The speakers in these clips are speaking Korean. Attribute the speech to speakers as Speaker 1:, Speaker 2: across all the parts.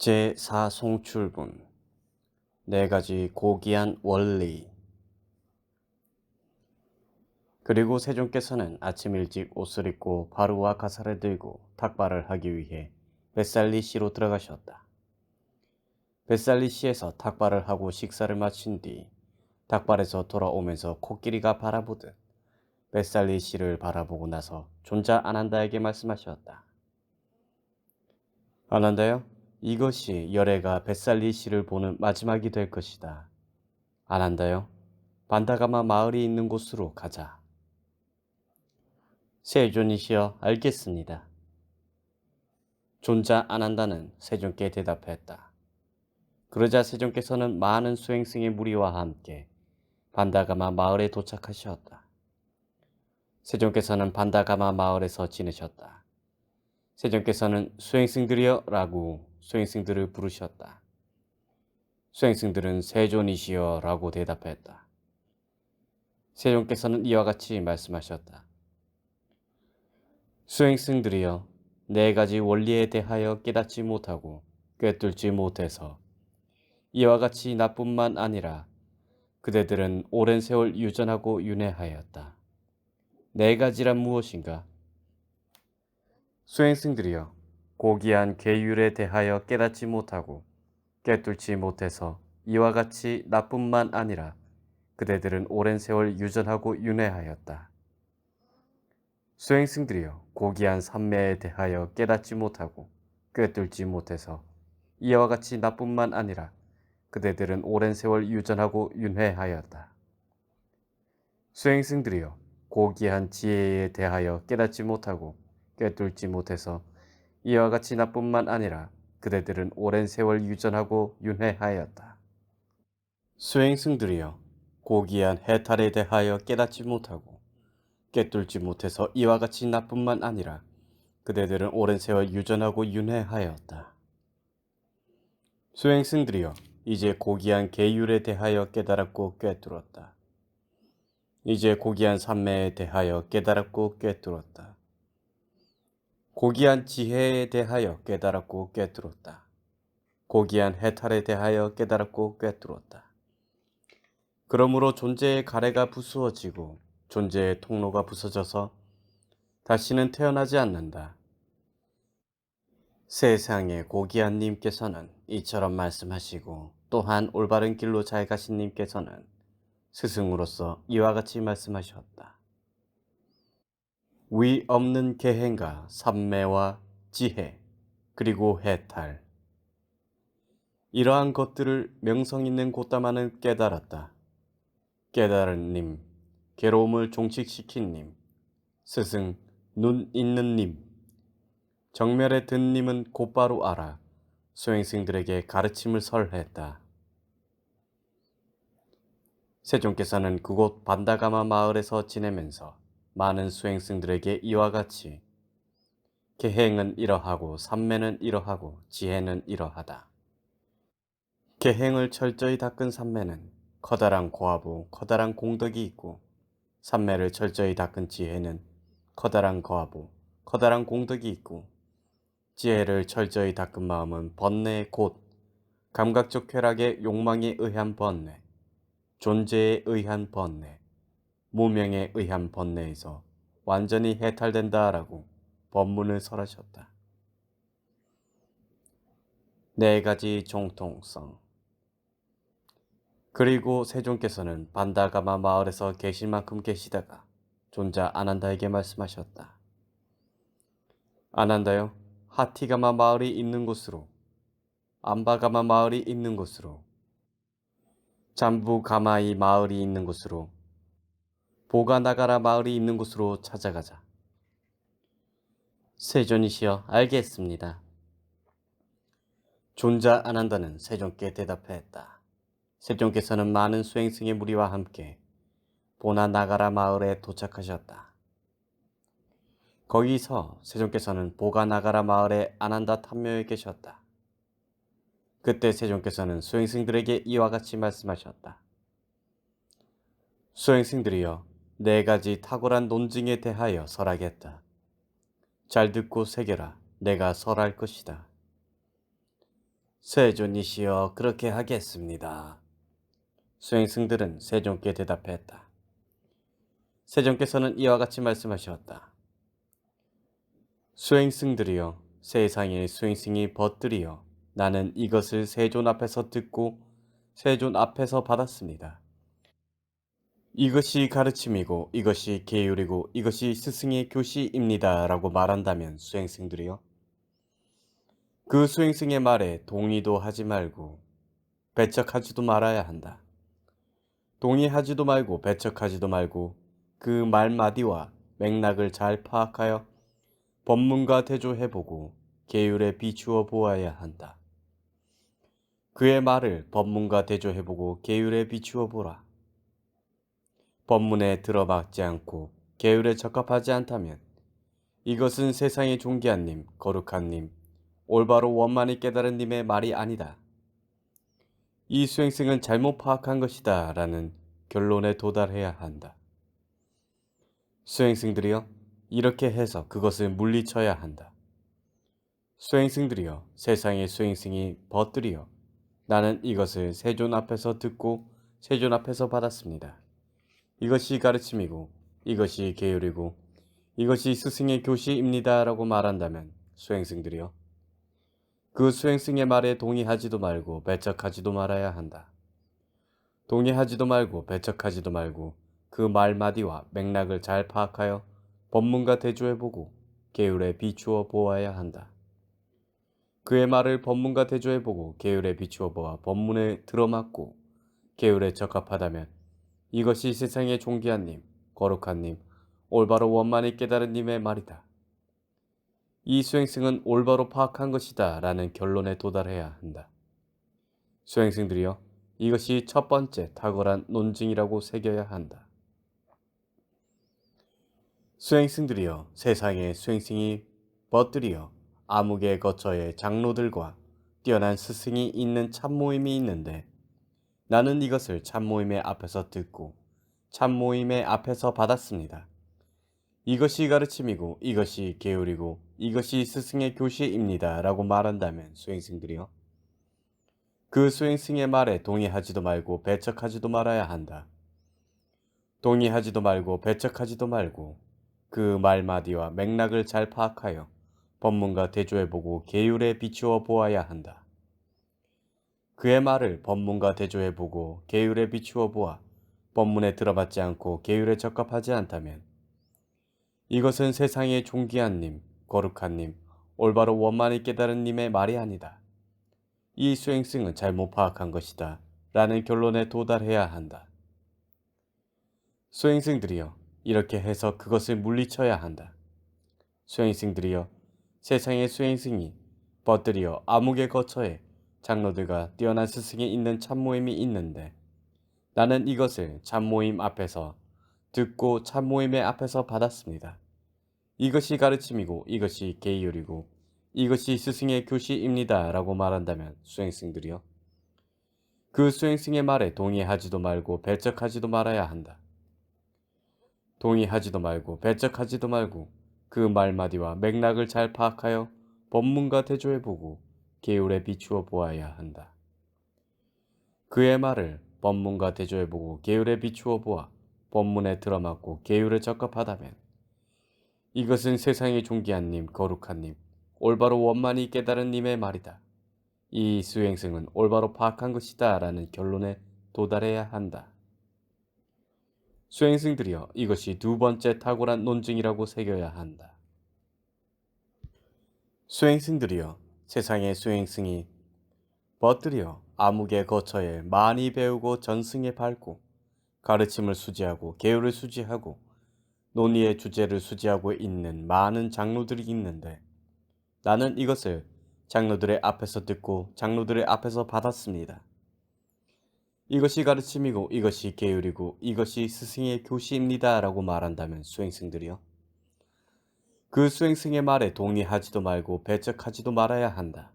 Speaker 1: 제4송출분 네 가지 고귀한 원리. 그리고 세존께서는 아침 일찍 옷을 입고 바루와 가사를 들고 탁발을 하기 위해 벳살리시로 들어가셨다. 벳살리시에서 탁발을 하고 식사를 마친 뒤 탁발에서 돌아오면서 코끼리가 바라보듯 벳살리시를 바라보고 나서 존자 아난다에게 말씀하셨다. 아난다요, 이것이 열애가 벳살리시를 보는 마지막이 될 것이다. 아난다요, 반다가마 마을이 있는 곳으로 가자. 세존이시여, 알겠습니다. 존자 아난다는 세존께 대답했다. 그러자 세존께서는 많은 수행승의 무리와 함께 반다가마 마을에 도착하셨다. 세존께서는 반다가마 마을에서 지내셨다. 세존께서는 수행승들이여 라고 수행승들을 부르셨다. 수행승들은 세존이시여 라고 대답했다. 세존께서는 이와 같이 말씀하셨다. 수행승들이여, 네 가지 원리에 대하여 깨닫지 못하고 꿰뚫지 못해서 이와 같이 나뿐만 아니라 그대들은 오랜 세월 유전하고 윤회하였다. 네 가지란 무엇인가? 수행승들이여, 고귀한 계율에 대하여 깨닫지 못하고 꿰뚫지 못해서 이와 같이 나뿐만 아니라 그대들은 오랜 세월 유전하고 윤회하였다. 수행승들이여, 고귀한 삼매에 대하여 깨닫지 못하고 꿰뚫지 못해서 이와 같이 나뿐만 아니라 그대들은 오랜 세월 유전하고 윤회하였다. 수행승들이여, 고귀한 지혜에 대하여 깨닫지 못하고 꿰뚫지 못해서 이와 같이 나뿐만 아니라 그대들은 오랜 세월 유전하고 윤회하였다. 수행승들이여, 고귀한 해탈에 대하여 깨닫지 못하고 꿰뚫지 못해서 이와 같이 나뿐만 아니라 그대들은 오랜 세월 유전하고 윤회하였다. 수행승들이여, 이제 고귀한 계율에 대하여 깨달았고 꿰뚫었다. 이제 고귀한 삼매에 대하여 깨달았고 꿰뚫었다. 고귀한 지혜에 대하여 깨달았고 꿰뚫었다. 고귀한 해탈에 대하여 깨달았고 꿰뚫었다. 그러므로 존재의 가래가 부수어지고 존재의 통로가 부서져서 다시는 태어나지 않는다. 세상의 고귀한 님께서는 이처럼 말씀하시고 또한 올바른 길로 잘 가신 님께서는 스승으로서 이와 같이 말씀하셨다. 위 없는 계행과 삼매와 지혜 그리고 해탈, 이러한 것들을 명성 있는 곧다마는 깨달았다. 깨달은 님, 괴로움을 종식시킨 님, 스승, 눈 있는 님, 정멸에 든 님은 곧바로 알아 수행승들에게 가르침을 설했다. 세존께서는 그곳 반다가마 마을에서 지내면서 많은 수행승들에게 이와 같이 계행은 이러하고 삼매는 이러하고 지혜는 이러하다. 계행을 철저히 닦은 삼매는 커다란 고하고 커다란 공덕이 있고, 삼매를 철저히 닦은 지혜는 커다란 거하고 커다란 공덕이 있고, 지혜를 철저히 닦은 마음은 번뇌 곧 감각적 쾌락의 욕망에 의한 번뇌, 존재에 의한 번뇌, 무명에 의한 번뇌에서 완전히 해탈된다라고 법문을 설하셨다. 네 가지 정통성. 그리고 세존께서는 반다가마 마을에서 계실 만큼 계시다가 존자 아난다에게 말씀하셨다. 아난다요, 하티가마 마을이 있는 곳으로, 암바가마 마을이 있는 곳으로, 잠부가마이 마을이 있는 곳으로, 보가나가라 마을이 있는 곳으로 찾아가자. 세존이시여, 알겠습니다. 존자 아난다는 세존께 대답했다. 세존께서는 많은 수행승의 무리와 함께 보나나가라 마을에 도착하셨다. 거기서 세존께서는 보가나가라 마을의 아난다 탐묘에 계셨다. 그때 세존께서는 수행승들에게 이와 같이 말씀하셨다. 수행승들이여, 네 가지 탁월한 논증에 대하여 설하겠다. 잘 듣고 새겨라. 내가 설할 것이다. 세존이시여 그렇게 하겠습니다. 수행승들은 세존께 대답했다. 세존께서는 이와 같이 말씀하셨다. 수행승들이여 세상의 수행승이 벗들이여 나는 이것을 세존 앞에서 듣고 세존 앞에서 받았습니다. 이것이 가르침이고 이것이 계율이고 이것이 스승의 교시입니다 라고 말한다면 수행승들이여 그 수행승의 말에 동의도 하지 말고 배척하지도 말아야 한다. 동의하지도 말고 배척하지도 말고 그 말마디와 맥락을 잘 파악하여 법문과 대조해보고 계율에 비추어 보아야 한다. 그의 말을 법문과 대조해보고 계율에 비추어 보라. 법문에 들어맞지 않고 계율에 적합하지 않다면 이것은 세상의 존귀한 님, 거룩한 님, 올바로 원만히 깨달은 님의 말이 아니다. 이 수행승은 잘못 파악한 것이다 라는 결론에 도달해야 한다. 수행승들이여 이렇게 해서 그것을 물리쳐야 한다. 수행승들이여 세상의 수행승이 벗들이여 나는 이것을 세존 앞에서 듣고 세존 앞에서 받았습니다. 이것이 가르침이고 이것이 계율이고 이것이 스승의 교시입니다 라고 말한다면 수행승들이여 그 수행승의 말에 동의하지도 말고 배척하지도 말아야 한다. 동의하지도 말고 배척하지도 말고 그 말마디와 맥락을 잘 파악하여 법문과 대조해보고 계율에 비추어 보아야 한다. 그의 말을 법문과 대조해보고 계율에 비추어 보아 법문에 들어맞고 계율에 적합하다면 이것이 세상의 존귀한 님, 거룩한 님, 올바로 원만히 깨달은 님의 말이다. 이 수행승은 올바로 파악한 것이다 라는 결론에 도달해야 한다. 수행승들이여 이것이 첫 번째 탁월한 논증이라고 새겨야 한다. 수행승들이여 세상의 수행승이 벗들이여 암흑의 거처에 장로들과 뛰어난 스승이 있는 참모임이 있는데 나는 이것을 참모임의 앞에서 듣고 참모임의 앞에서 받았습니다. 이것이 가르침이고 이것이 계율이고 이것이 스승의 교시입니다 라고 말한다면 수행승들이여 그 수행승의 말에 동의하지도 말고 배척하지도 말아야 한다. 동의하지도 말고 배척하지도 말고 그 말마디와 맥락을 잘 파악하여 법문과 대조해보고 계율에 비추어 보아야 한다. 그의 말을 법문과 대조해보고 계율에 비추어 보아 법문에 들어맞지 않고 계율에 적합하지 않다면 이것은 세상의 존귀한 님, 거룩한 님, 올바로 원만히 깨달은 님의 말이 아니다. 이 수행승은 잘못 파악한 것이다 라는 결론에 도달해야 한다. 수행승들이여 이렇게 해서 그것을 물리쳐야 한다. 수행승들이여 세상의 수행승이 벗들이여 암흑의 거처에 장로들과 뛰어난 스승이 있는 참모임이 있는데 나는 이것을 참모임 앞에서 듣고 참모임의 앞에서 받았습니다. 이것이 가르침이고 이것이 계율이고 이것이 스승의 교시입니다 라고 말한다면 수행승들이여 그 수행승의 말에 동의하지도 말고 배척하지도 말아야 한다. 동의하지도 말고 배척하지도 말고 그 말마디와 맥락을 잘 파악하여 법문과 대조해보고 계율에 비추어 보아야 한다. 그의 말을 법문과 대조해보고 계율에 비추어 보아 법문에 들어맞고 계율에 적합하다면 이것은 세상의 존귀한 님, 거룩한 님, 올바로 원만히 깨달은 님의 말이다. 이 수행승은 올바로 파악한 것이다 라는 결론에 도달해야 한다. 수행승들이여 이것이 두 번째 탁월한 논증이라고 새겨야 한다. 수행승들이여 세상의 수행승이 벗들이여 암흑의 거처에 많이 배우고 전승에 밟고 가르침을 수지하고 계율을 수지하고 논의의 주제를 수지하고 있는 많은 장로들이 있는데 나는 이것을 장로들의 앞에서 듣고 장로들의 앞에서 받았습니다. 이것이 가르침이고 이것이 계율이고 이것이 스승의 교시입니다 라고 말한다면 수행승들이여 그 수행승의 말에 동의하지도 말고 배척하지도 말아야 한다.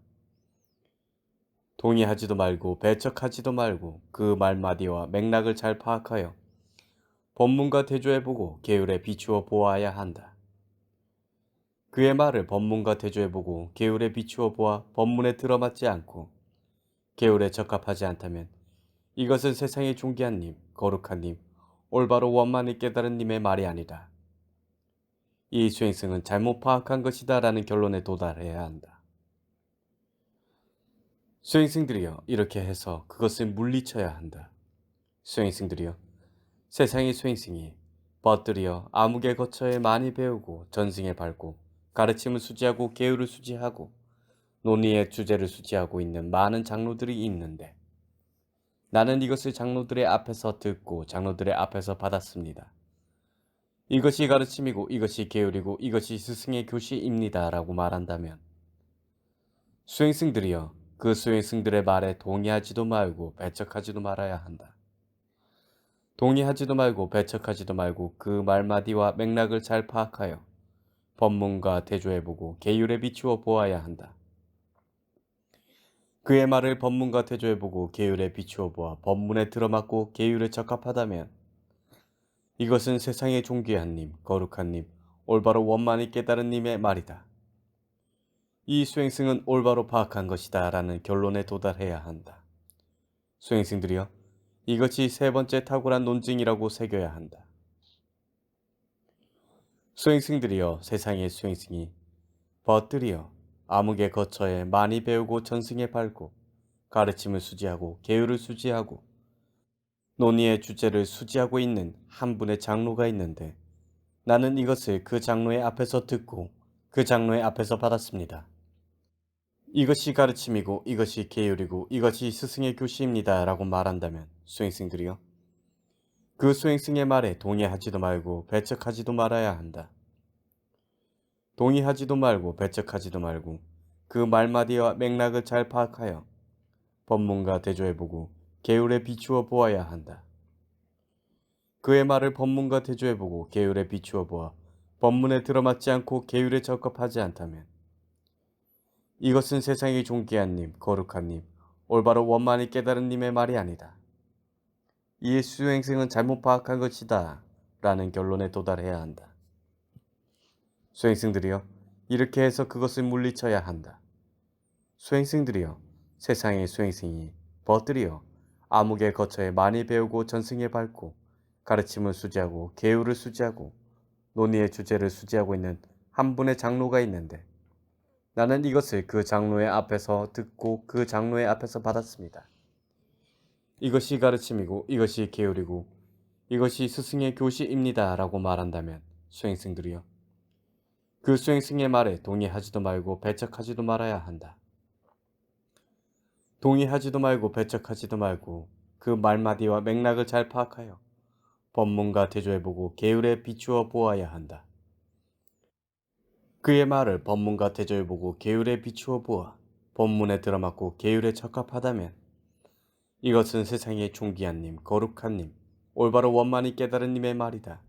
Speaker 1: 동의하지도 말고 배척하지도 말고 그 말마디와 맥락을 잘 파악하여 법문과 대조해보고 계율에 비추어 보아야 한다. 그의 말을 법문과 대조해보고 계율에 비추어 보아 법문에 들어맞지 않고 계율에 적합하지 않다면 이것은 세상의 존귀한 님, 거룩한 님, 올바로 원만히 깨달은 님의 말이 아니다. 이 수행승은 잘못 파악한 것이다 라는 결론에 도달해야 한다. 수행승들이여 이렇게 해서 그것을 물리쳐야 한다. 수행승들이여 세상의 수행승이 벗들이여 암흑의 거처에 많이 배우고 전승에 밟고 가르침을 수지하고 계율을 수지하고 논의의 주제를 수지하고 있는 많은 장로들이 있는데 나는 이것을 장로들의 앞에서 듣고 장로들의 앞에서 받았습니다. 이것이 가르침이고 이것이 계율이고 이것이 스승의 교시입니다 라고 말한다면 수행승들이여 그 수행승들의 말에 동의하지도 말고 배척하지도 말아야 한다. 동의하지도 말고 배척하지도 말고 그 말마디와 맥락을 잘 파악하여 법문과 대조해보고 계율에 비추어 보아야 한다. 그의 말을 법문과 대조해보고 계율에 비추어 보아 법문에 들어맞고 계율에 적합하다면 이것은 세상의 존귀한 님, 거룩한 님, 올바로 원만히 깨달은 님의 말이다. 이 수행승은 올바로 파악한 것이다 라는 결론에 도달해야 한다. 수행승들이여 이것이 세 번째 탁월한 논증이라고 새겨야 한다. 수행승들이여 세상의 수행승이 벗들이여 암흑의 거처에 많이 배우고 전승에 밟고 가르침을 수지하고 계율을 수지하고 논의의 주제를 수지하고 있는 한 분의 장로가 있는데 나는 이것을 그 장로의 앞에서 듣고 그 장로의 앞에서 받았습니다. 이것이 가르침이고 이것이 계율이고 이것이 스승의 교시입니다 라고 말한다면 수행승들이여 그 수행승의 말에 동의하지도 말고 배척하지도 말아야 한다. 동의하지도 말고 배척하지도 말고 그 말마디와 맥락을 잘 파악하여 법문과 대조해보고 계율에 비추어 보아야 한다. 그의 말을 법문과 대조해보고 계율에 비추어 보아 법문에 들어맞지 않고 계율에 적합하지 않다면 이것은 세상의 존귀한 님, 거룩한 님, 올바로 원만히 깨달은 님의 말이 아니다. 이 수행승은 잘못 파악한 것이다 라는 결론에 도달해야 한다. 수행승들이여 이렇게 해서 그것을 물리쳐야 한다. 수행승들이여 세상의 수행승이 벗들이여 암흑의 거처에 많이 배우고 전승에 밟고 가르침을 수지하고 계율을 수지하고 논의의 주제를 수지하고 있는 한 분의 장로가 있는데 나는 이것을 그 장로의 앞에서 듣고 그 장로의 앞에서 받았습니다. 이것이 가르침이고 이것이 계율이고 이것이 스승의 교시입니다 라고 말한다면 수행승들이여 그 수행승의 말에 동의하지도 말고 배척하지도 말아야 한다. 동의하지도 말고 배척하지도 말고 그 말마디와 맥락을 잘 파악하여 법문과 대조해보고 계율에 비추어 보아야 한다. 그의 말을 법문과 대조해보고 계율에 비추어 보아 법문에 들어맞고 계율에 적합하다면 이것은 세상의 존귀한 님, 거룩한 님, 올바로 원만히 깨달은 님의 말이다.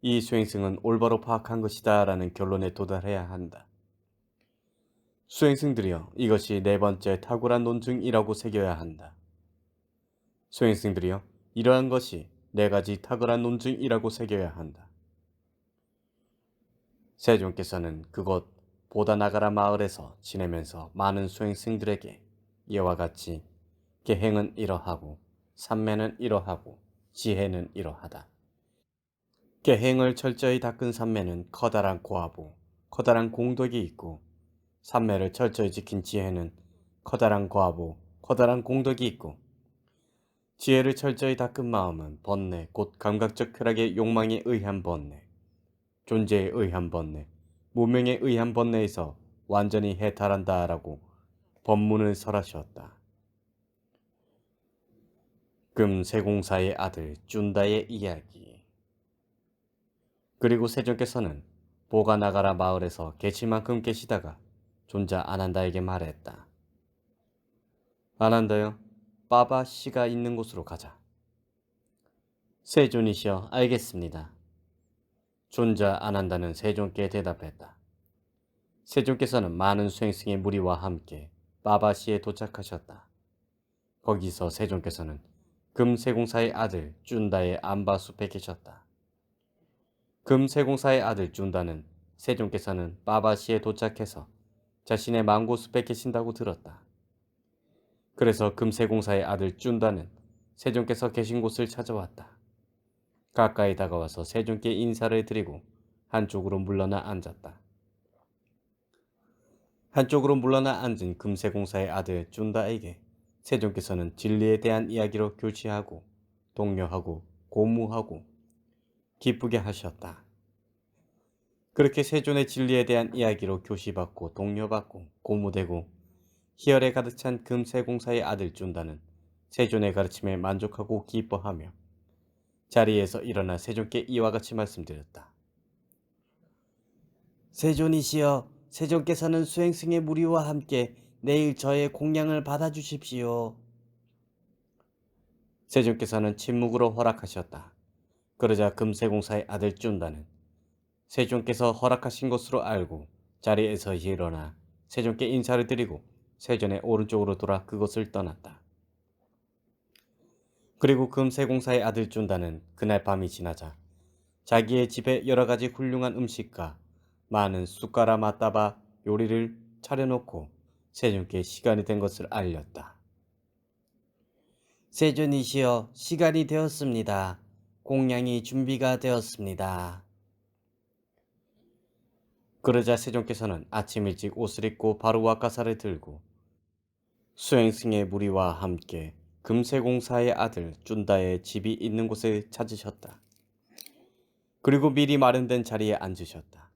Speaker 1: 이 수행승은 올바로 파악한 것이다 라는 결론에 도달해야 한다. 수행승들이여 이것이 네 번째 탁월한 논증이라고 새겨야 한다. 수행승들이여 이러한 것이 네 가지 탁월한 논증이라고 새겨야 한다. 세존께서는 그곳 보다나가라 마을에서 지내면서 많은 수행승들에게 이와 같이 계행은 이러하고 삼매는 이러하고 지혜는 이러하다. 계행을 철저히 닦은 삼매는 커다란 고하고 커다란 공덕이 있고 삼매를 철저히 지킨 지혜는 커다란 고하고 커다란 공덕이 있고 지혜를 철저히 닦은 마음은 번뇌 곧 감각적 쾌락의 욕망에 의한 번뇌 존재에 의한 번뇌 무명에 의한 번뇌에서 완전히 해탈한다라고 법문을 설하셨다. 금세공사의 아들 쭌다의 이야기. 그리고 세존께서는 보가나가라 마을에서 계시만큼 계시다가 존자 아난다에게 말했다. 아난다여, 빠바 씨가 있는 곳으로 가자. 세존이시여, 알겠습니다. 존자 아난다는 세존께 대답했다. 세존께서는 많은 수행승의 무리와 함께 빠바 씨에 도착하셨다. 거기서 세존께서는 금세공사의 아들 쭌다의 암바숲에 계셨다. 금세공사의 아들 쭌다는 세존께서는 빠바시에 도착해서 자신의 망고숲에 계신다고 들었다. 그래서 금세공사의 아들 쭌다는 세종께서 계신 곳을 찾아왔다. 가까이 다가와서 세종께 인사를 드리고 한쪽으로 물러나 앉았다. 한쪽으로 물러나 앉은 금세공사의 아들 쭌다에게 세종께서는 진리에 대한 이야기로 교치하고 독려하고 고무하고 기쁘게 하셨다. 그렇게 세존의 진리에 대한 이야기로 교시받고 독려받고 고무되고 희열에 가득 찬 금세공사의 아들 쭌다는 세존의 가르침에 만족하고 기뻐하며 자리에서 일어나 세존께 이와 같이 말씀드렸다. 세존이시여, 세존께서는 수행승의 무리와 함께 내일 저의 공양을 받아주십시오. 세존께서는 침묵으로 허락하셨다. 그러자 금세공사의 아들 쭌다는 세존께서 허락하신 것으로 알고 자리에서 일어나 세존께 인사를 드리고 세존의 오른쪽으로 돌아 그곳을 떠났다. 그리고 금세공사의 아들 쭌다는 그날 밤이 지나자 자기의 집에 여러 가지 훌륭한 음식과 많은 숟가락 맞다바 요리를 차려놓고 세존께 시간이 된 것을 알렸다. 세존이시여, 시간이 되었습니다. 공양이 준비가 되었습니다. 그러자 세종께서는 아침 일찍 옷을 입고 바루와 가사를 들고 수행승의 무리와 함께 금세공사의 아들 쭌다의 집이 있는 곳을 찾으셨다. 그리고 미리 마련된 자리에 앉으셨다.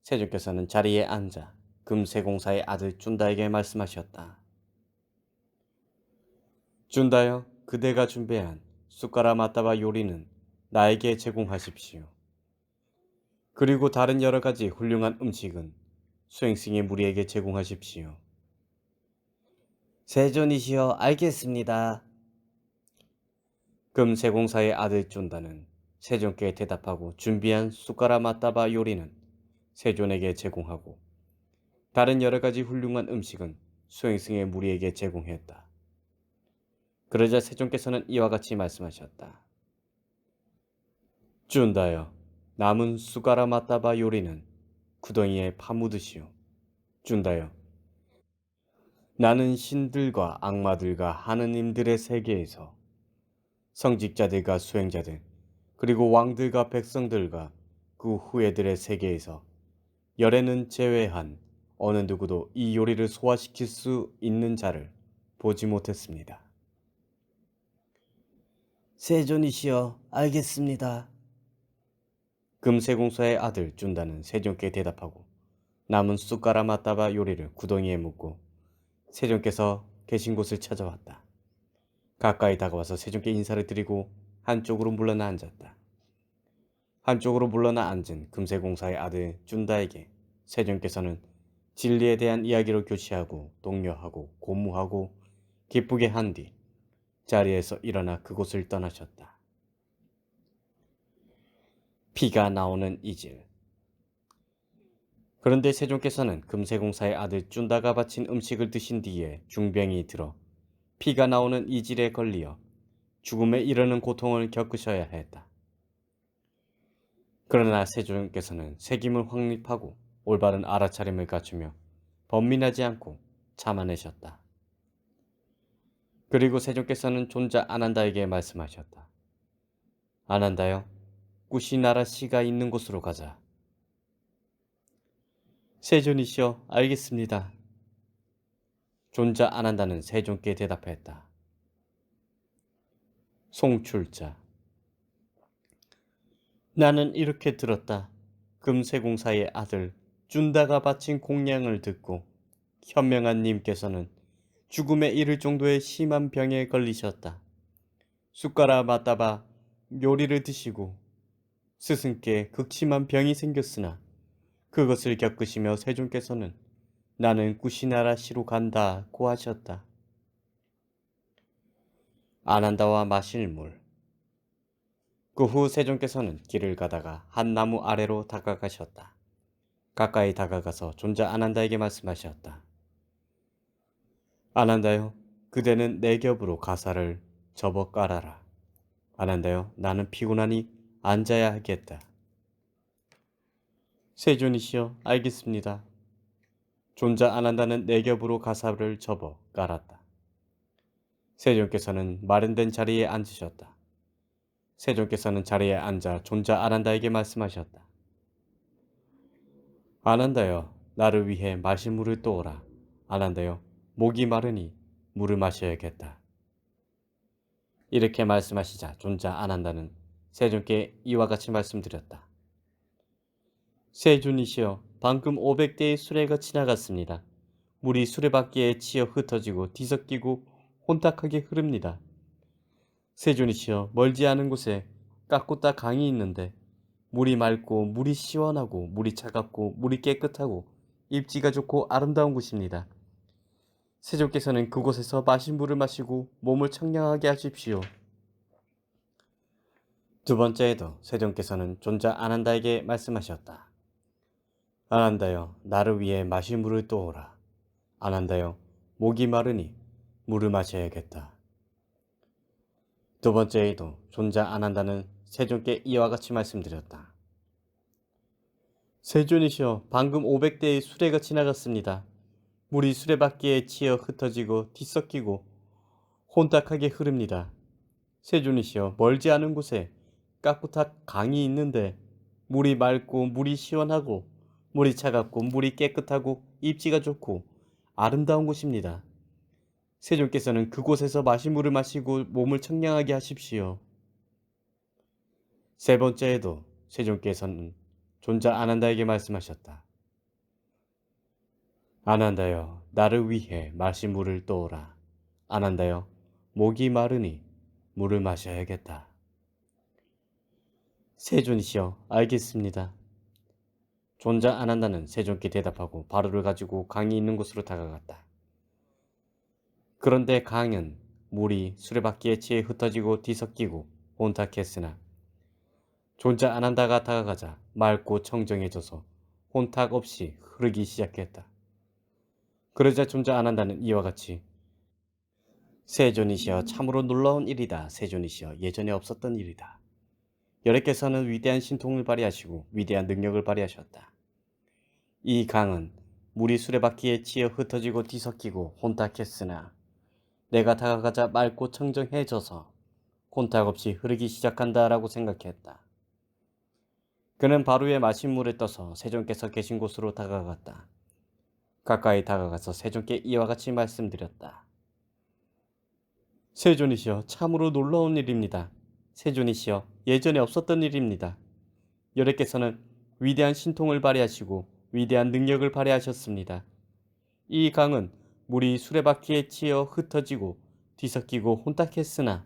Speaker 1: 세종께서는 자리에 앉아 금세공사의 아들 쭌다에게 말씀하셨다. 쭌다여, 그대가 준비한 숟가락 맞다바 요리는 나에게 제공하십시오. 그리고 다른 여러 가지 훌륭한 음식은 수행승의 무리에게 제공하십시오. 세존이시여, 알겠습니다. 금세공사의 아들 쭌다는 세존께 대답하고 준비한 숟가락 맞다바 요리는 세존에게 제공하고 다른 여러 가지 훌륭한 음식은 수행승의 무리에게 제공했다. 그러자 세종께서는 이와 같이 말씀하셨다. 쭌다여, 남은 숟가락 맞다바 요리는 구덩이에 파묻으시오. 쭌다여, 나는 신들과 악마들과 하느님들의 세계에서 성직자들과 수행자들 그리고 왕들과 백성들과 그 후예들의 세계에서 열에는 제외한 어느 누구도 이 요리를 소화시킬 수 있는 자를 보지 못했습니다. 세존이시여, 알겠습니다. 금세공사의 아들 쭌다는 세종께 대답하고 남은 숟가락 맞다바 요리를 구덩이에 묻고 세종께서 계신 곳을 찾아왔다. 가까이 다가와서 세종께 인사를 드리고 한쪽으로 물러나 앉았다. 한쪽으로 물러나 앉은 금세공사의 아들 쭌다에게 세종께서는 진리에 대한 이야기로 교치하고 독려하고 고무하고 기쁘게 한 뒤 자리에서 일어나 그곳을 떠나셨다. 피가 나오는 이질. 그런데 세종께서는 금세공사의 아들 쭌다가 바친 음식을 드신 뒤에 중병이 들어 피가 나오는 이질에 걸리어 죽음에 이르는 고통을 겪으셔야 했다. 그러나 세종께서는 책임을 확립하고 올바른 알아차림을 갖추며 번민하지 않고 참아내셨다. 그리고 세종께서는 존자 아난다에게 말씀하셨다. 아난다여, 꾸시나라 씨가 있는 곳으로 가자. 세존이시여, 알겠습니다. 존자 아난다는 세종께 대답했다. 송출자. 나는 이렇게 들었다. 금세공사의 아들 쭌다가 바친 공양을 듣고 현명한 님께서는 죽음에 이를 정도의 심한 병에 걸리셨다. 숟가락 맞다바 요리를 드시고 스승께 극심한 병이 생겼으나 그것을 겪으시며 세종께서는 나는 꾸시나라 시로 간다고 하셨다. 아난다와 마실 물. 그 후 세종께서는 길을 가다가 한 나무 아래로 다가가셨다. 가까이 다가가서 존자 아난다에게 말씀하셨다. 아난다여, 그대는 내 겹으로 가사를 접어 깔아라. 아난다여, 나는 피곤하니 앉아야 하겠다. 세존이시여, 알겠습니다. 존자 아난다는 내 겹으로 가사를 접어 깔았다. 세존께서는 마련된 자리에 앉으셨다. 세존께서는 자리에 앉아 존자 아난다에게 말씀하셨다. 아난다여, 나를 위해 마실 물을 떠오라. 아난다여, 목이 마르니 물을 마셔야겠다. 이렇게 말씀하시자 존자 아난다는 세존께 이와 같이 말씀드렸다. 세존이시여, 방금 500대의 수레가 지나갔습니다. 물이 수레바퀴에 치여 흩어지고 뒤섞이고 혼탁하게 흐릅니다. 세존이시여, 멀지 않은 곳에 까꾸따 강이 있는데 물이 맑고 물이 시원하고 물이 차갑고 물이 깨끗하고 입지가 좋고 아름다운 곳입니다. 세존께서는 그곳에서 마신 물을 마시고 몸을 청량하게 하십시오. 두 번째에도 세존께서는 존자 아난다에게 말씀하셨다. 아난다여, 나를 위해 마실 물을 떠오라. 아난다여, 목이 마르니 물을 마셔야겠다. 두 번째에도 존자 아난다는 세존께 이와 같이 말씀드렸다. 세존이시여, 방금 500대의 수레가 지나갔습니다. 물이 수레바퀴에 치여 흩어지고 뒤섞이고 혼탁하게 흐릅니다. 세존이시여, 멀지 않은 곳에 까꾸탁 강이 있는데 물이 맑고 물이 시원하고 물이 차갑고 물이 깨끗하고 입지가 좋고 아름다운 곳입니다. 세존께서는 그곳에서 마신 물을 마시고 몸을 청량하게 하십시오. 세 번째에도 세존께서는 존자 아난다에게 말씀하셨다. 아난다여, 나를 위해 마실 물을 떠오라. 아난다여, 목이 마르니 물을 마셔야겠다. 세존이시여, 알겠습니다. 존자 아난다는 세존께 대답하고 바루를 가지고 강이 있는 곳으로 다가갔다. 그런데 강은 물이 수레바퀴에 치에 흩어지고 뒤섞이고 혼탁했으나 존자 아난다가 다가가자 맑고 청정해져서 혼탁 없이 흐르기 시작했다. 그러자 존자 아난다는 이와 같이 세존이시여, 참으로 놀라운 일이다. 세존이시여, 예전에 없었던 일이다. 여호와께서는 위대한 신통을 발휘하시고 위대한 능력을 발휘하셨다. 이 강은 물이 수레바퀴에 치여 흩어지고 뒤섞이고 혼탁했으나 내가 다가가자 맑고 청정해져서 혼탁 없이 흐르기 시작한다라고 생각했다. 그는 바루에 마신 물에 떠서 세존께서 계신 곳으로 다가갔다. 가까이 다가가서 세존께 이와 같이 말씀드렸다. 세존이시여, 참으로 놀라운 일입니다. 세존이시여, 예전에 없었던 일입니다. 여호와께서는 위대한 신통을 발휘하시고 위대한 능력을 발휘하셨습니다. 이 강은 물이 수레바퀴에 치여 흩어지고 뒤섞이고 혼탁했으나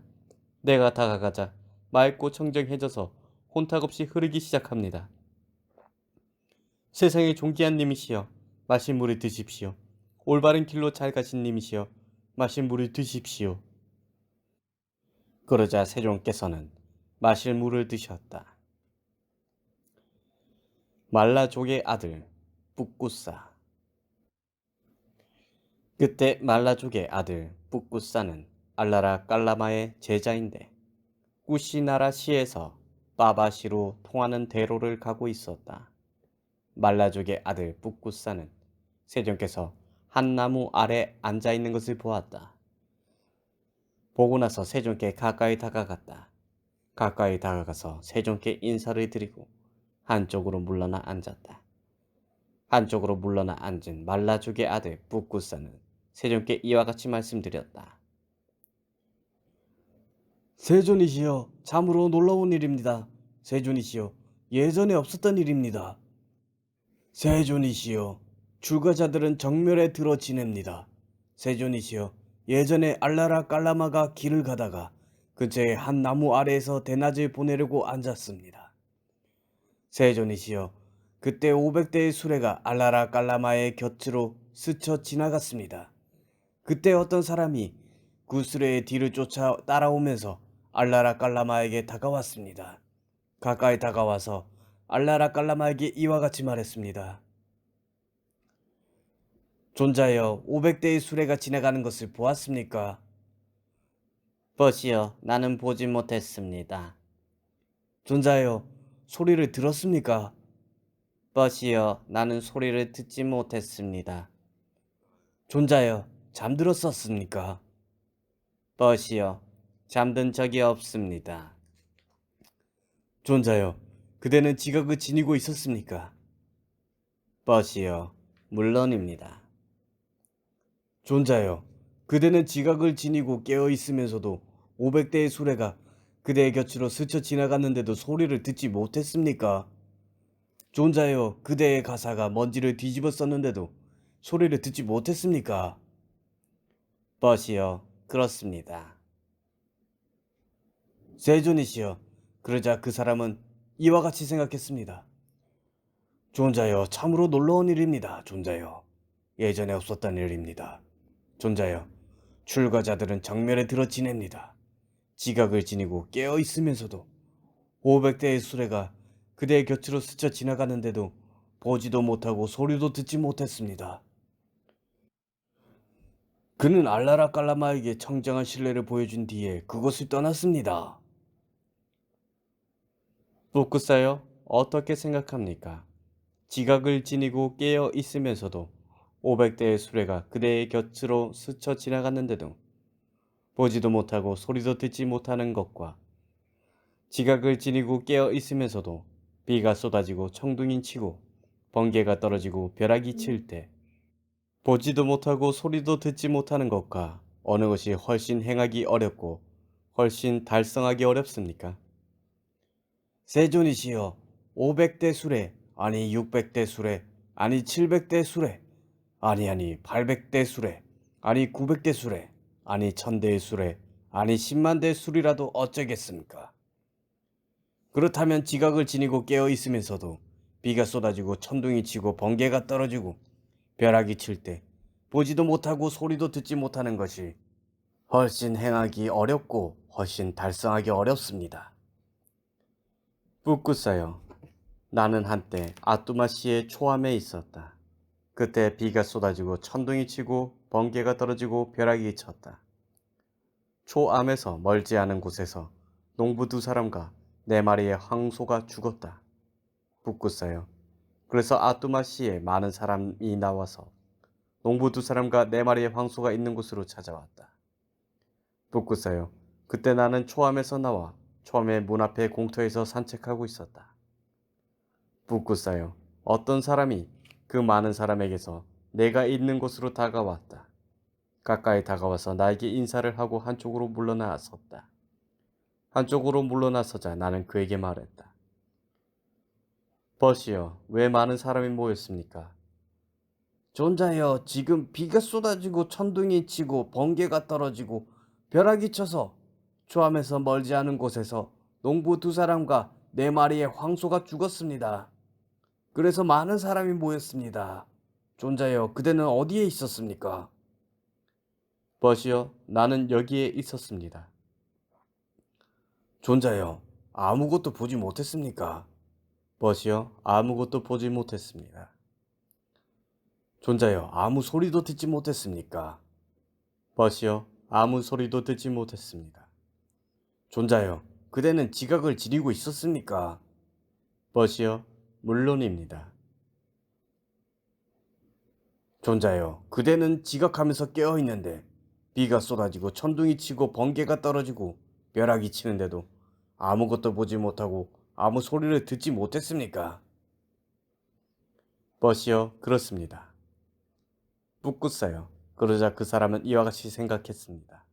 Speaker 1: 내가 다가가자 맑고 청정해져서 혼탁 없이 흐르기 시작합니다. 세상의 존귀한 님이시여, 마신 물을 드십시오. 올바른 길로 잘 가신 님이시여, 마신 물을 드십시오. 그러자 세존께서는 마실 물을 드셨다. 말라족의 아들 붓굿사. 그때 말라족의 아들 붓굿사는 알라라 깔라마의 제자인데 꾸시나라 시에서 빠바시로 통하는 대로를 가고 있었다. 말라족의 아들 붓굿사는 세존께서 한 나무 아래 앉아 있는 것을 보았다. 보고 나서 세존께 가까이 다가갔다. 가까이 다가가서 세존께 인사를 드리고 한쪽으로 물러나 앉았다. 한쪽으로 물러나 앉은 말라족의 아들 붓굿사는 세존께 이와 같이 말씀드렸다. 세존이시여, 참으로 놀라운 일입니다. 세존이시여, 예전에 없었던 일입니다. 세존이시여, 출가자들은 정멸에 들어 지냅니다. 세존이시여, 예전에 알라라 깔라마가 길을 가다가 근처의 한 나무 아래에서 대낮을 보내려고 앉았습니다. 세존이시여, 그때 500대의 수레가 알라라 깔라마의 곁으로 스쳐 지나갔습니다. 그때 어떤 사람이 그 수레의 뒤를 쫓아 따라오면서 알라라 깔라마에게 다가왔습니다. 가까이 다가와서 알라라 깔라마에게 이와 같이 말했습니다. 존자여, 500대의 수레가 지나가는 것을 보았습니까? 버시여, 나는 보지 못했습니다. 존자여, 소리를 들었습니까? 버시여, 나는 소리를 듣지 못했습니다. 존자여, 잠들었었습니까? 벗이여, 잠든 적이 없습니다. 존자여, 그대는 지각을 지니고 있었습니까? 벗이여, 물론입니다. 존자여, 그대는 지각을 지니고 깨어 있으면서도 500대의 수레가 그대의 곁으로 스쳐 지나갔는데도 소리를 듣지 못했습니까? 존자여, 그대의 가사가 먼지를 뒤집어 썼는데도 소리를 듣지 못했습니까? 벗이여, 그렇습니다. 세존이시여, 그러자 그 사람은 이와 같이 생각했습니다. 존자여, 참으로 놀라운 일입니다. 존자여, 예전에 없었던 일입니다. 존자여, 출가자들은 정멸에 들어 지냅니다. 지각을 지니고 깨어 있으면서도 500대의 수레가 그대의 곁으로 스쳐 지나가는데도 보지도 못하고 소리도 듣지 못했습니다. 그는 알라라 깔라마에게 청정한 신뢰를 보여준 뒤에 그곳을 떠났습니다. 북구사여, 어떻게 생각합니까? 지각을 지니고 깨어 있으면서도 500대의 수레가 그대의 곁으로 스쳐 지나갔는데도 보지도 못하고 소리도 듣지 못하는 것과 지각을 지니고 깨어 있으면서도 비가 쏟아지고 청둥이 치고 번개가 떨어지고 벼락이 칠 때 보지도 못하고 소리도 듣지 못하는 것과 어느 것이 훨씬 행하기 어렵고 훨씬 달성하기 어렵습니까? 세존이시여, 500대 수레, 아니 600대 수레, 아니 700대 수레, 아니 800대 수레, 아니 900대 수레, 아니 1000대의 수레, 아니 10만 대의 수리라도 어쩌겠습니까? 그렇다면 지각을 지니고 깨어 있으면서도 비가 쏟아지고 천둥이 치고 번개가 떨어지고 벼락이 칠 때 보지도 못하고 소리도 듣지 못하는 것이 훨씬 행하기 어렵고 훨씬 달성하기 어렵습니다. 붓구사여, 나는 한때 아뚜마시의 초암에 있었다. 그때 비가 쏟아지고 천둥이 치고 번개가 떨어지고 벼락이 쳤다. 초암에서 멀지 않은 곳에서 농부 2사람과 4마리의 황소가 죽었다. 붓구사여, 그래서 아뚜마시에 많은 사람이 나와서 농부 2사람과 4마리의 황소가 있는 곳으로 찾아왔다. 붓구사여, 그때 나는 초암에서 나와 초암의 문 앞에 공터에서 산책하고 있었다. 붓구사여, 어떤 사람이 그 많은 사람에게서 내가 있는 곳으로 다가왔다. 가까이 다가와서 나에게 인사를 하고 한쪽으로 물러나섰다. 한쪽으로 물러나서자 나는 그에게 말했다. 벗이여, 왜 많은 사람이 모였습니까? 존자여, 지금 비가 쏟아지고 천둥이 치고 번개가 떨어지고 벼락이 쳐서 초암에서 멀지 않은 곳에서 농부 2사람과 4마리의 황소가 죽었습니다. 그래서 많은 사람이 모였습니다. 존자여, 그대는 어디에 있었습니까? 벗이여, 나는 여기에 있었습니다. 존자여, 아무것도 보지 못했습니까? 벗이여, 아무것도 보지 못했습니다. 존자여, 아무 소리도 듣지 못했습니까? 벗이여, 아무 소리도 듣지 못했습니다. 존자여, 그대는 지각을 지니고 있었습니까? 벗이여, 물론입니다. 존자여, 그대는 지각하면서 깨어있는데 비가 쏟아지고 천둥이 치고 번개가 떨어지고 벼락이 치는데도 아무것도 보지 못하고 아무 소리를 듣지 못했습니까? 벗이여, 그렇습니다. 붓구사여, 그러자 그 사람은 이와 같이 생각했습니다.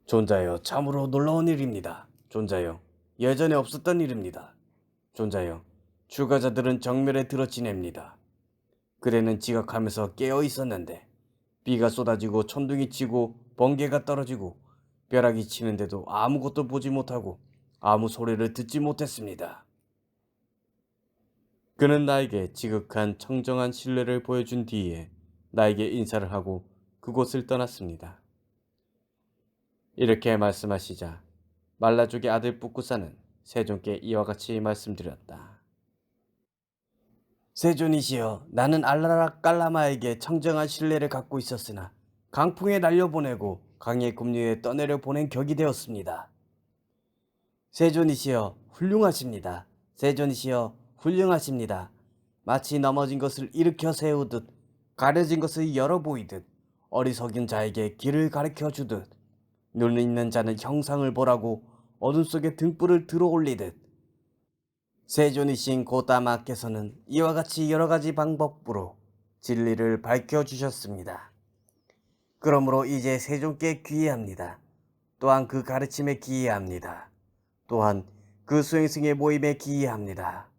Speaker 1: 존자여, 참으로 놀라운 일입니다. 존자여, 예전에 없었던 일입니다. 존자여, 출가자들은 정멸에 들어 지냅니다. 그대는 지각하면서 깨어 있었는데 비가 쏟아지고 천둥이 치고 번개가 떨어지고 벼락이 치는데도 아무것도 보지 못하고 아무 소리를 듣지 못했습니다. 그는 나에게 지극한 청정한 신뢰를 보여준 뒤에 나에게 인사를 하고 그곳을 떠났습니다. 이렇게 말씀하시자 말라족의 아들 붓구사는 세존께 이와 같이 말씀드렸다. 세존이시여, 나는 알라라 깔라마에게 청정한 신뢰를 갖고 있었으나 강풍에 날려보내고 강의 급류에 떠내려 보낸 격이 되었습니다. 세존이시여, 훌륭하십니다. 세존이시여, 훌륭하십니다. 마치 넘어진 것을 일으켜 세우듯 가려진 것을 열어 보이듯 어리석은 자에게 길을 가르쳐 주듯 눈 있는 자는 형상을 보라고 어둠 속에 등불을 들어올리듯 세존이신 고다마께서는 이와 같이 여러 가지 방법으로 진리를 밝혀주셨습니다. 그러므로 이제 세존께 귀의합니다. 또한 그 가르침에 귀의합니다. 또한 그 수행승의 모임에 귀의합니다.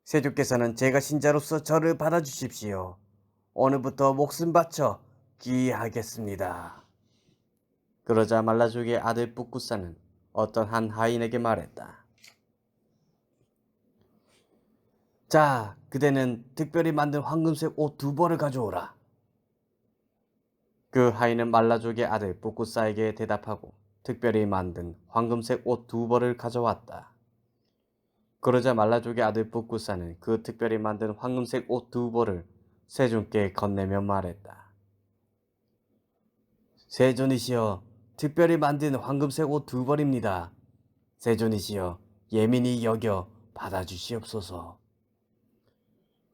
Speaker 1: 세존께서는 제가 신자로서 저를 받아주십시오. 오늘부터 목숨 바쳐 귀의하겠습니다. 그러자 말라족의 아들 붓구사는 어떤 한 하인에게 말했다. 자, 그대는 특별히 만든 황금색 옷 2벌을 가져오라. 그 하인은 말라족의 아들 붓구사에게 대답하고 특별히 만든 황금색 옷 2벌을 가져왔다. 그러자 말라족의 아들 붓구사는 그 특별히 만든 황금색 옷 2벌을 세존께 건네며 말했다. 세존이시여, 특별히 만든 황금색 옷 2벌입니다. 세존이시여, 예민히 여겨 받아주시옵소서.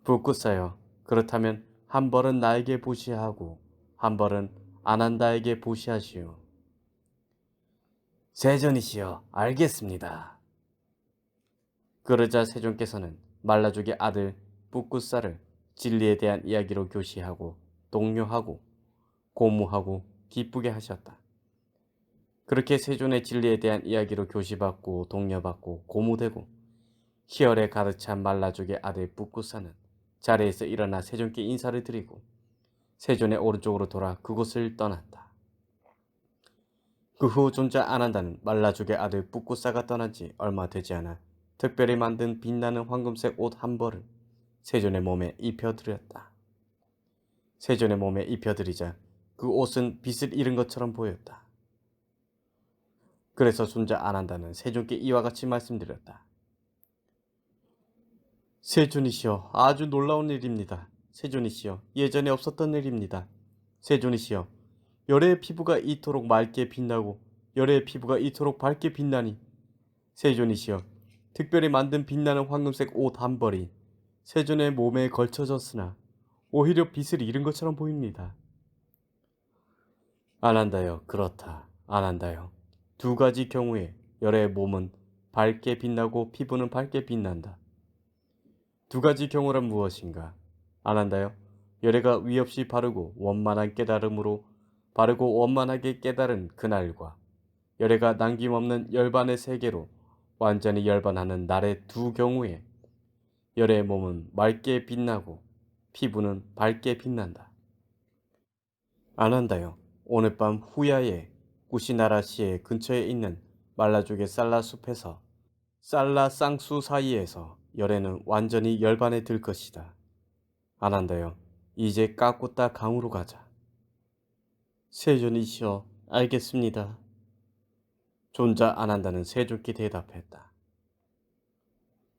Speaker 1: 붓구사여, 그렇다면 한 벌은 나에게 보시하고 한 벌은 아난다에게 보시하시오. 세존이시여, 알겠습니다. 그러자 세존께서는 말라족의 아들 붓구사를 진리에 대한 이야기로 교시하고 독려하고 고무하고 기쁘게 하셨다. 그렇게 세존의 진리에 대한 이야기로 교시받고 독려받고 고무되고 희열에 가득 찬 말라족의 아들 붓구사는 자리에서 일어나 세존께 인사를 드리고 세존의 오른쪽으로 돌아 그곳을 떠났다. 그 후 존자 아난다는 말라족의 아들 붓구사가 떠난 지 얼마 되지 않아 특별히 만든 빛나는 황금색 옷 한 벌을 세존의 몸에 입혀드렸다. 세존의 몸에 입혀드리자 그 옷은 빛을 잃은 것처럼 보였다. 그래서 존자 아난다는 세존께 이와 같이 말씀드렸다. 세존이시여, 아주 놀라운 일입니다. 세존이시여, 예전에 없었던 일입니다. 세존이시여, 열애의 피부가 이토록 맑게 빛나고 열애의 피부가 이토록 밝게 빛나니 세존이시여, 특별히 만든 빛나는 황금색 옷 한 벌이 세존의 몸에 걸쳐졌으나 오히려 빛을 잃은 것처럼 보입니다. 아난다여, 그렇다. 아난다여, 2가지 경우에 열애의 몸은 밝게 빛나고 피부는 밝게 빛난다. 2가지 경우란 무엇인가? 아난다여, 열애가 위 없이 바르고 원만한 깨달음으로 바르고 원만하게 깨달은 그날과 열애가 남김없는 열반의 세계로 완전히 열반하는 날의 2 경우에 열애의 몸은 맑게 빛나고 피부는 밝게 빛난다. 아난다여, 오늘 밤 후야의 구시나라시의 근처에 있는 말라족의 살라 숲에서 살라 쌍수 사이에서 열애는 완전히 열반에 들 것이다. 아난다여, 이제 까꾸따 강으로 가자. 세존이시여, 알겠습니다. 존자 아난다는 세존께 대답했다.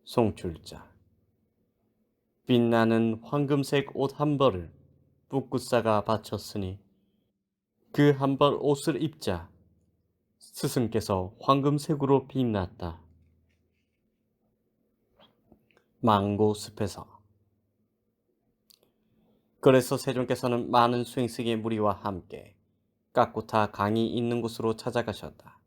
Speaker 1: 송출자. 빛나는 황금색 옷 한 벌을 붓구사가 바쳤으니 그 한 벌 옷을 입자 스승께서 황금색으로 빛났다. 망고 숲에서. 그래서 세존께서는 많은 수행승의 무리와 함께 까꾸타 강이 있는 곳으로 찾아가셨다.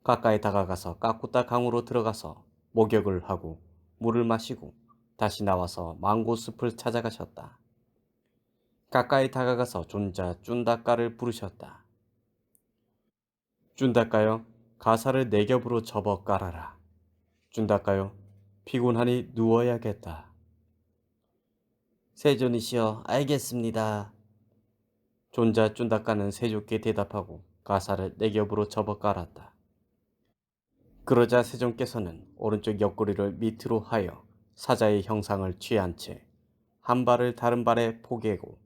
Speaker 1: 가까이 다가가서 까꾸타 강으로 들어가서 목욕을 하고 물을 마시고 다시 나와서 망고 숲을 찾아가셨다. 가까이 다가가서 존자 쭌다까를 부르셨다. 쭌다까여, 가사를 내 겹으로 접어 깔아라. 쭌다까여, 피곤하니 누워야겠다. 세존이시여, 알겠습니다. 존자 쭌다까는 세존께 대답하고 가사를 내 겹으로 접어 깔았다. 그러자 세존께서는 오른쪽 옆구리를 밑으로 하여 사자의 형상을 취한 채 한 발을 다른 발에 포개고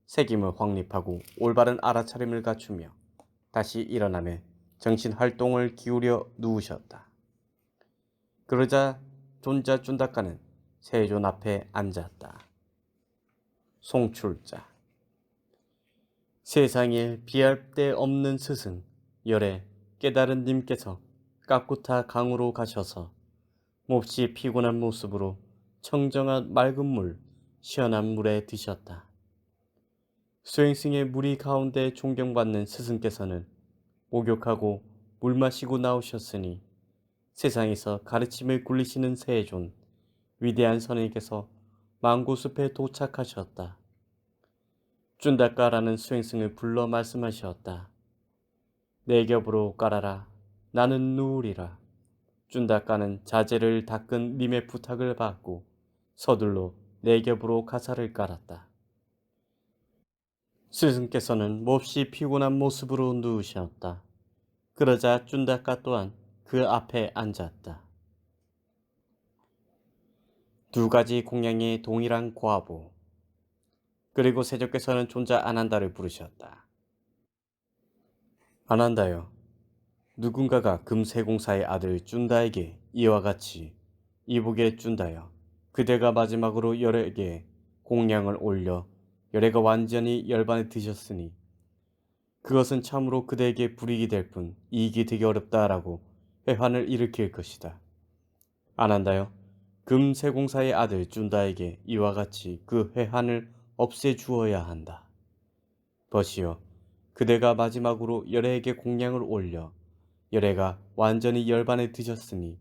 Speaker 1: 새김을 확립하고 올바른 알아차림을 갖추며 다시 일어나며 정신 활동을 기울여 누우셨다. 그러자 존자 쭌다까는 세존 앞에 앉았다. 송출자. 세상에 비할 데 없는 스승 열애 깨달은 님께서 까꾸타 강으로 가셔서 몹시 피곤한 모습으로 청정한 맑은 물 시원한 물에 드셨다. 수행승의 무리 가운데 존경받는 스승께서는 목욕하고 물 마시고 나오셨으니 세상에서 가르침을 굴리시는 세존 위대한 선생님께서 망고숲에 도착하셨다. 쭌다까라는 수행승을 불러 말씀하셨다. 내 겹으로 깔아라. 나는 누우리라. 쭌다까는 자재를 닦은 님의 부탁을 받고 서둘러 내 겹으로 가사를 깔았다. 스승께서는 몹시 피곤한 모습으로 누우셨다. 그러자 쭌다까 또한 그 앞에 앉았다. 두 가지 공양의 동일한 과보. 그리고 세조께서는 존자 아난다를 부르셨다. 아난다여, 누군가가 금세공사의 아들 쭌다에게 이와 같이 이복에 쭌다여, 그대가 마지막으로 열에게 공양을 올려 열애가 완전히 열반에 드셨으니 그것은 참으로 그대에게 불이익이 될 뿐 이익이 되기 어렵다라고 회환을 일으킬 것이다. 아난다여, 금세공사의 아들 쭌다에게 이와 같이 그 회한을 없애주어야 한다. 벗이여, 그대가 마지막으로 열애에게 공양을 올려 열애가 완전히 열반에 드셨으니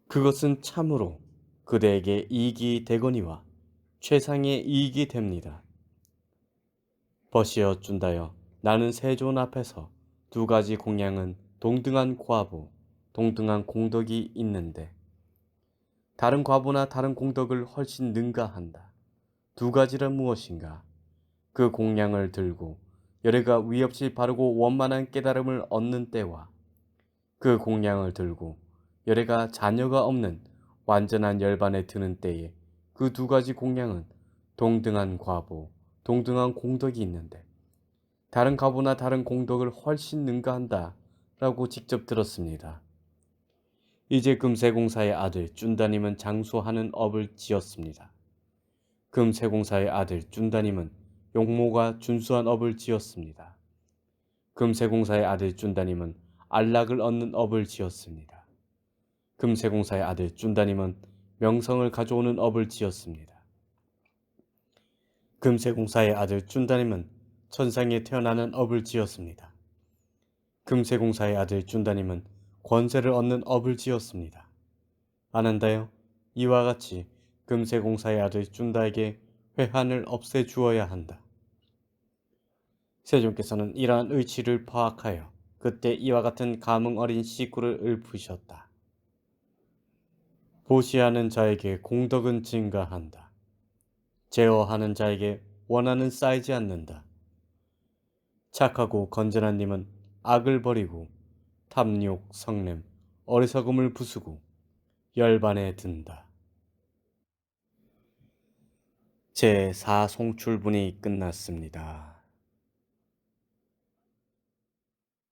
Speaker 1: 그것은 참으로 그대에게 이익이 되거니와 최상의 이익이 됩니다. 벗이여 쭌다여, 나는 세존 앞에서 두 가지 공양은 동등한 과보, 동등한 공덕이 있는데 다른 과보나 다른 공덕을 훨씬 능가한다. 두 가지란 무엇인가? 그 공양을 들고 열애가 위없이 바르고 원만한 깨달음을 얻는 때와 그 공양을 들고 열애가 자녀가 없는 완전한 열반에 드는 때에 그 두 가지 공양은 동등한 과보, 동등한 공덕이 있는데 다른 과보나 다른 공덕을 훨씬 능가한다 라고 직접 들었습니다. 이제 금세공사의 아들 쭌다님은 장수하는 업을 지었습니다. 금세공사의 아들 쭌다님은 용모가 준수한 업을 지었습니다. 금세공사의 아들 쭌다님은 안락을 얻는 업을 지었습니다. 금세공사의 아들 쭌다님은 명성을 가져오는 업을 지었습니다. 금세공사의 아들 쭌다님은 천상에 태어나는 업을 지었습니다. 금세공사의 아들 쭌다님은 권세를 얻는 업을 지었습니다. 아난다여, 이와 같이 금세공사의 아들 쭌다에게 회한을 없애주어야 한다. 세존께서는 이러한 의치를 파악하여 그때 이와 같은 감흥 어린 시구를 읊으셨다. 보시하는 자에게 공덕은 증가한다. 제어하는 자에게 원한은 쌓이지 않는다. 착하고 건전한 님은 악을 버리고 탐욕, 성냄, 어리석음을 부수고 열반에 든다. 제4송출분이 끝났습니다.